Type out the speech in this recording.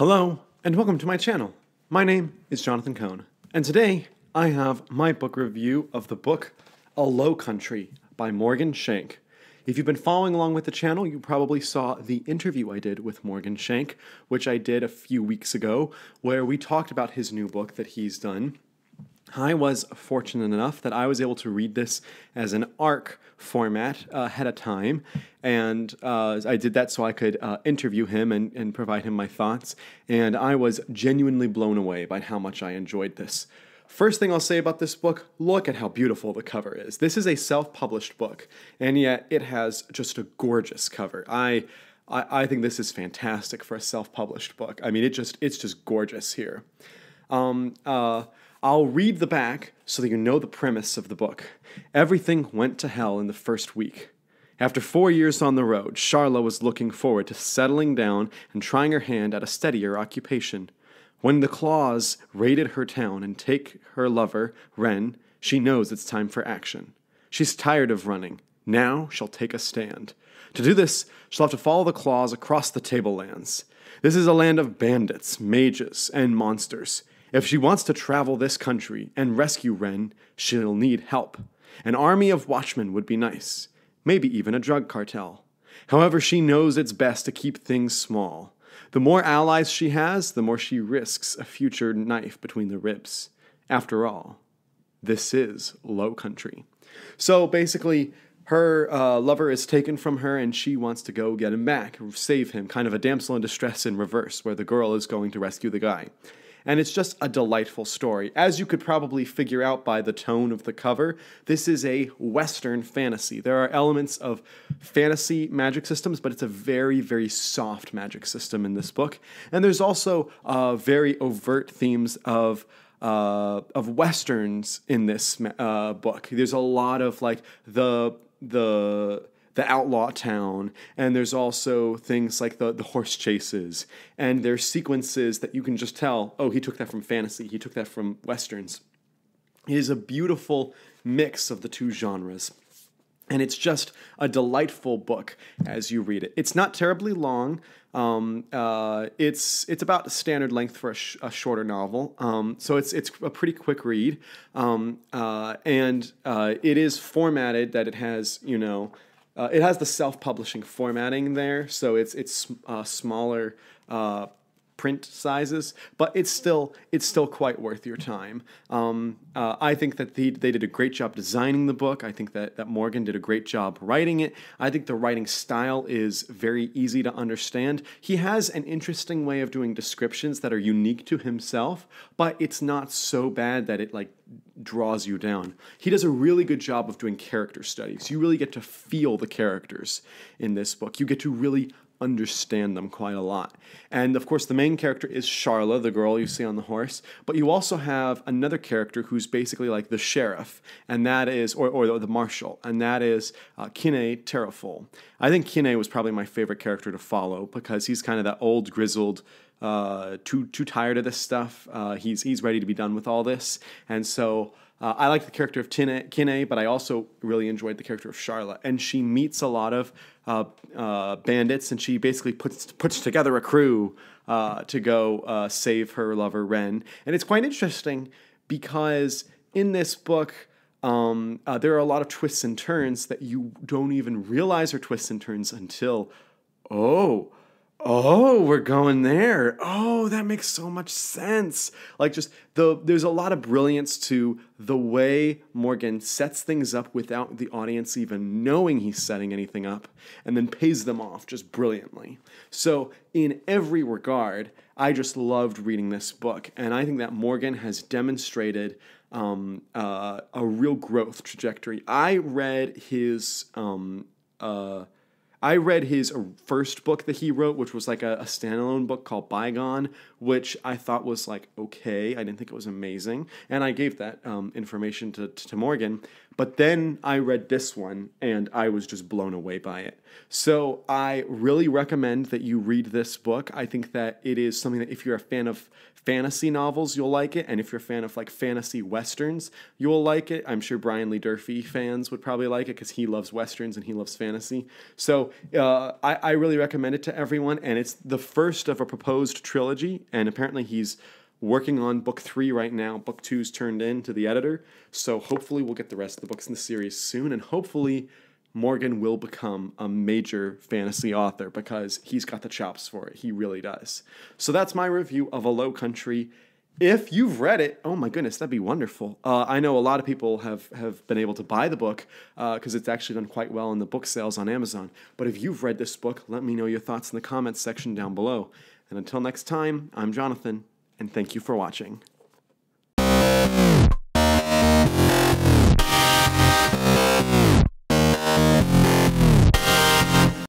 Hello, and welcome to my channel. My name is Jonathan Cohn, and today I have my book review of the book A Low Country by Morgan Shank. If you've been following along with the channel, you probably saw the interview I did with Morgan Shank, which I did a few weeks ago, where we talked about his new book that he's done. I was fortunate enough that I was able to read this as an ARC format ahead of time, and I did that so I could interview him and provide him my thoughts, and I was genuinely blown away by how much I enjoyed this. First thing I'll say about this book, look at how beautiful the cover is. This is a self-published book, and yet it has just a gorgeous cover. I think this is fantastic for a self-published book. I mean, it's just gorgeous here. I'll read the back so that you know the premise of the book. Everything went to hell in the first week. After 4 years on the road, Charla was looking forward to settling down and trying her hand at a steadier occupation. When the Claws raided her town and take her lover, Ren, she knows it's time for action. She's tired of running. Now she'll take a stand. To do this, she'll have to follow the Claws across the tablelands. This is a land of bandits, mages, and monsters. If she wants to travel this country and rescue Ren, she'll need help. An army of watchmen would be nice. Maybe even a drug cartel. However, she knows it's best to keep things small. The more allies she has, the more she risks a future knife between the ribs. After all, this is Low Country. So basically, her lover is taken from her and she wants to go get him back, save him, kind of a damsel in distress in reverse, where the girl is going to rescue the guy. And it's just a delightful story. As you could probably figure out by the tone of the cover, this is a Western fantasy. There are elements of fantasy magic systems, but it's a very, very soft magic system in this book. And there's also very overt themes of Westerns in this book. There's a lot of like the outlaw town, and there's also things like the horse chases, and there's sequences that you can just tell, oh, he took that from fantasy, he took that from Westerns. It is a beautiful mix of the two genres, and it's just a delightful book as you read it. It's not terribly long. It's about the standard length for a shorter novel, so it's a pretty quick read, and it is formatted that it has, it has the self-publishing formatting there, so it's smaller print sizes, but it's still quite worth your time. I think that they did a great job designing the book. I think that Morgan did a great job writing it. I think the writing style is very easy to understand. He has an interesting way of doing descriptions that are unique to himself, but it's not so bad that it draws you down. He does a really good job of doing character studies. You really get to feel the characters in this book. You get to really understand them quite a lot. And of course, the main character is Charla, the girl you see on the horse, but you also have another character who's basically like the sheriff, and that is, or the marshal, and that is Kine Terraful. I think Kine was probably my favorite character to follow because he's kind of that old, grizzled, too tired of this stuff. He's ready to be done with all this, and so I like the character of Kine, but I also really enjoyed the character of Charla. And she meets a lot of bandits, and she basically puts together a crew to go save her lover, Ren. And it's quite interesting because in this book, there are a lot of twists and turns that you don't even realize are twists and turns until, oh, we're going there. Oh, that makes so much sense. There's a lot of brilliance to the way Morgan sets things up without the audience even knowing he's setting anything up, and then pays them off just brilliantly. So in every regard, I just loved reading this book, and I think that Morgan has demonstrated a real growth trajectory. I read his first book that he wrote, which was like a standalone book called Bygone, which I thought was okay. I didn't think it was amazing. And I gave that information to Morgan. But then I read this one and I was just blown away by it. So I really recommend that you read this book. I think that it is something that if you're a fan of fantasy novels, you'll like it. And if you're a fan of like fantasy westerns, you'll like it. I'm sure Brian Lee Durfee fans would probably like it because he loves westerns and he loves fantasy. So I really recommend it to everyone. And it's the first of a proposed trilogy. And apparently he's working on book 3 right now. Book 2's turned in to the editor. So hopefully we'll get the rest of the books in the series soon. And hopefully Morgan will become a major fantasy author because he's got the chops for it. He really does. So that's my review of A Low Country. If you've read it, oh my goodness, that'd be wonderful. I know a lot of people have been able to buy the book because it's actually done quite well in the book sales on Amazon. But if you've read this book, let me know your thoughts in the comments section down below. And until next time, I'm Jonathan, and thank you for watching.